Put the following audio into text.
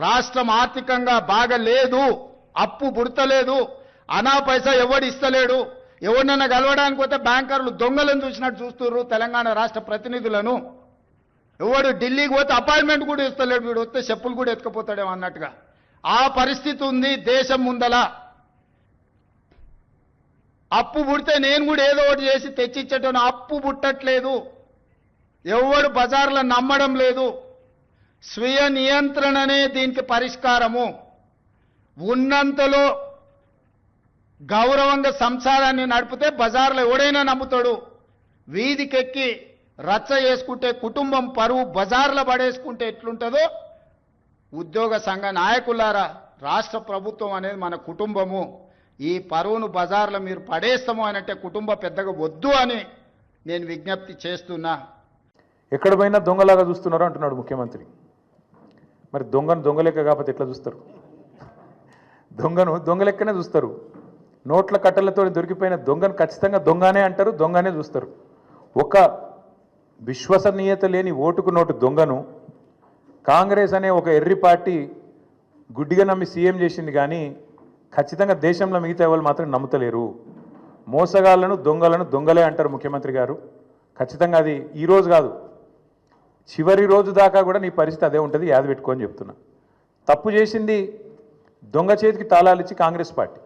రాష్ట్రం ఆర్థికంగా బాగా లేదు, అప్పు పుడతలేదు, అనా పైసా ఎవడు ఇస్తలేడు, ఎవరినైనా కలవడానికి పోతే బ్యాంకర్లు దొంగలను చూసినట్టు చూస్తున్నారు తెలంగాణ రాష్ట్ర ప్రతినిధులను. ఎవడు ఢిల్లీకి పోతే అపాయింట్మెంట్ కూడా ఇస్తలేడు, వీడు వస్తే చెప్పులు కూడా ఎత్తుకపోతాడేమో అన్నట్టుగా ఆ పరిస్థితి ఉంది దేశం ముందల. అప్పు పుడితే నేను కూడా ఏదో ఒకటి చేసి తెచ్చిచ్చేటోను, అప్పు పుట్టట్లేదు, ఎవడు బజార్లో నమ్మడం లేదు. స్వీయ నియంత్రణనే దీనికి పరిష్కారము. ఉన్నంతలో గౌరవంగా సంసారాన్ని నడిపితే బజార్లో ఎవడైనా నమ్ముతాడు. వీధికెక్కి రచ్చ చేసుకుంటే, కుటుంబం పరువు బజార్లో పడేసుకుంటే ఎట్లుంటుందో, ఉద్యోగ సంఘ నాయకులారా, రాష్ట్ర ప్రభుత్వం అనేది మన కుటుంబము, ఈ పరువును బజార్లో మీరు పడేస్తాము అనంటే కుటుంబ పెద్దగా వద్దు అని నేను విజ్ఞప్తి చేస్తున్నా. ఎక్కడ పోయినా దొంగలాగా చూస్తున్నారు అంటున్నాడు ముఖ్యమంత్రి. మరి దొంగను దొంగలెక్క కాకపోతే ఎట్లా చూస్తారు? దొంగను దొంగలెక్కనే చూస్తారు. నోట్ల కట్టలతో దొరికిపోయిన దొంగను ఖచ్చితంగా దొంగనే అంటారు, దొంగనే చూస్తారు. ఒక విశ్వసనీయత లేని ఓటుకు నోటు దొంగను కాంగ్రెస్ అనే ఒక ఎర్రి పార్టీ గుడ్డిగా నమ్మి సీఎం చేసింది, కానీ ఖచ్చితంగా దేశంలో మిగతా వాళ్ళు మాత్రం నమ్ముతలేరు. మోసగాళ్లను దొంగలను దొంగలే అంటారు ముఖ్యమంత్రి గారు. ఖచ్చితంగా అది ఈరోజు కాదు, చివరి రోజు దాకా కూడా నీ పరిస్థితి అదే ఉంటుంది, యాద పెట్టుకొని చెప్తున్నా. తప్పు చేసింది దొంగ చేతికి తాళాలు ఇచ్చి కాంగ్రెస్ పార్టీ.